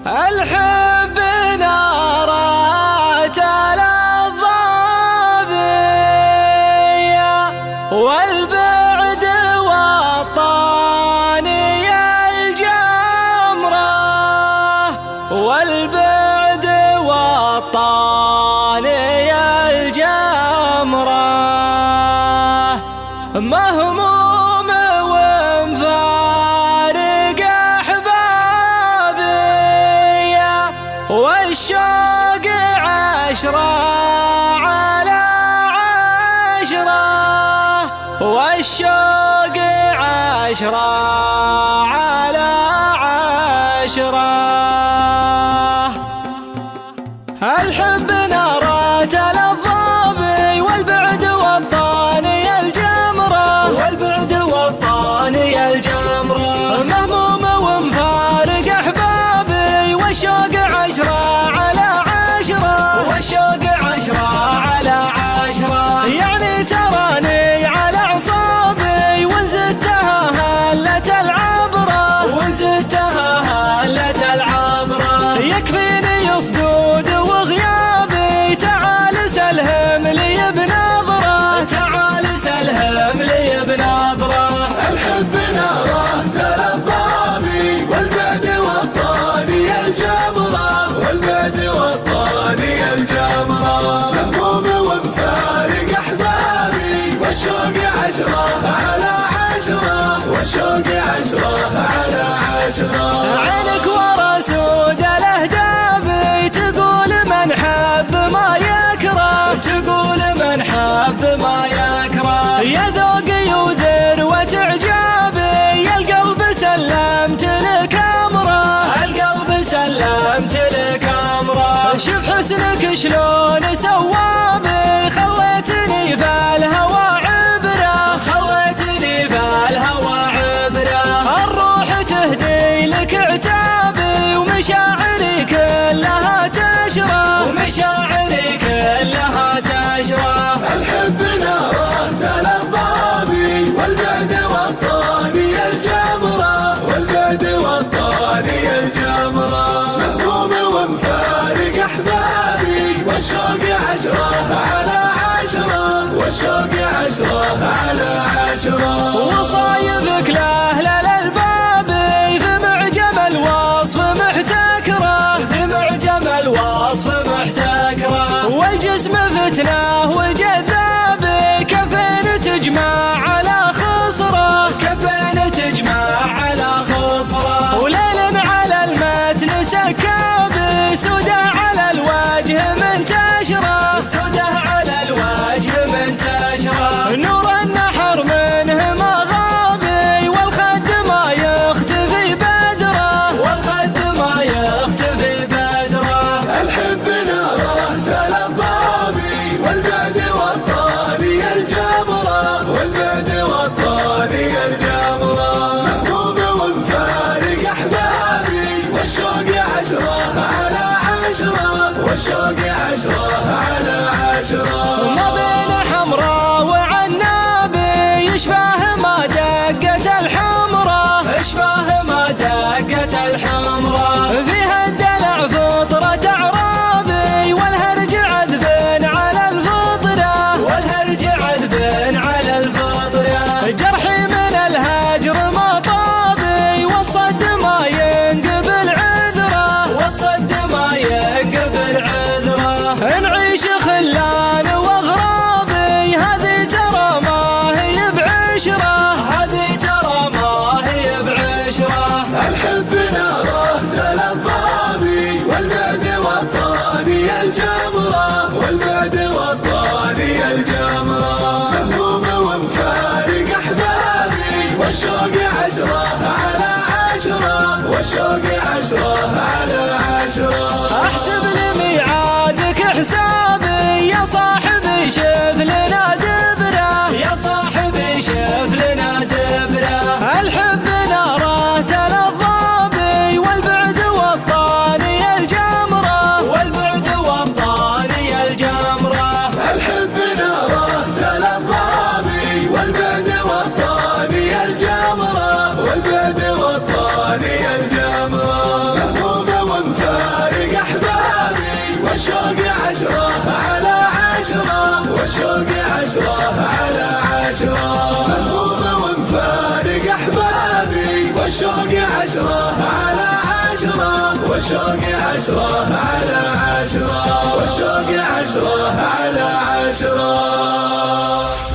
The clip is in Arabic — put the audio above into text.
الحب نارات الضابية والبعد والطاني الجمرة والبعد والطاني الجمرة مهموم ومفارق أحبابي والشوق عشرة على عشرة والشوق عشرة على عشرة. الحب نارات الضابي والبعد والطاني الجمرة والبعد والطاني الجمرة مهموم ومفارق أحبابي والشوق عشرة على عشرة والشوق عشرة على عشرة. يعني تراني على أعصابي وانزدتها هلة العبرة وانزدتها هلة العبرة. يكفيني صدود وغيابي تعال سلهم لي بنظرة تعال سلهم لي بنظرة. الحب نارات الضابي والبعد والطاني الجمرة والبعد والطاني الجمرة مهموم ومفارق أحبابي والشوق عشرة على عشرة والشوق عشرة على عشرة. عينك ورا سود الأهداب تقول من حب ما يكره تقول من حب ما يكره. يا ذوقي وذروة إعجابي يا القلب سلمت لك أمره القلب سلمت لك أمره. شوف حسنك شلون سوابي خليتني في الهوى عبرة خليتني في الهوى عبرة. الروح تهدي لك عتابي ومشاعري كلها تشرى ومشاعري كلها تشرى. الحب نارات الضابي والبعد والطاني الجمرة والبعد والطاني الجمرة مهموم ومفارق أحبابي والشوق عشرة على عشرة والشوق عشرة على عشرة. وصايبك لأهل الألباب في معجم الوصف محتكرة في معجم الوصف محتكرة. والجسم فتنة وجذاب كفين تجمع على خصرة كفين تجمع على خصرة. وليل على المتن سكاب سودة على الوجه منتشرة سودة على الوجه منتشرة. نور النحر منه ما غابي والخد ما يختفي بدره والخد ما يختفي بدره. الحب نارات الضابي والبعد والطاني الجمرة والبعد والطاني الجمرة مهموم ومفارق أحبابي والشوق عشرة على عشرة والشوق عشرة على عشرة. ما بين حمراء وعنابي يشبه ما دقت الحمرة يشبه ما دقت الحمرة. فيها الدلع فطرة أعرابي والهرج عذب على الفطرة والهرج عذب على الفطرة. جرحي من الهجر ما طابي والصد ما ينقبل عذره والصد ما ينقبل عذره. نعيش خلان واغرابي هذه ترى ما هي بعشرة هذه ترى ما هي بعشرة. الحب نارات الضابي والبعد والطاني الجمرة والبعد والطاني الجمرة مهموم ومفارق أحبابي والشوق عشرة على عشرة والشوق عشرة على عشرة. احسب لميعادك حسابي يا صاحبي شوف لنا دبره يا صاحبي شوف لنا دبره. الحب نارات الضابي والبعد والطاني الجمرة والبعد والطاني الجمرة. الحب نارات الضابي والبعد والطاني الجمرة والبعد والطاني الجمرة مهموم ومفارق 10 على 10 والشوق 10 على 10 مهموم ومفارق أحبابي والشوق 10 على 10 والشوق 10 على 10 والشوق 10 على 10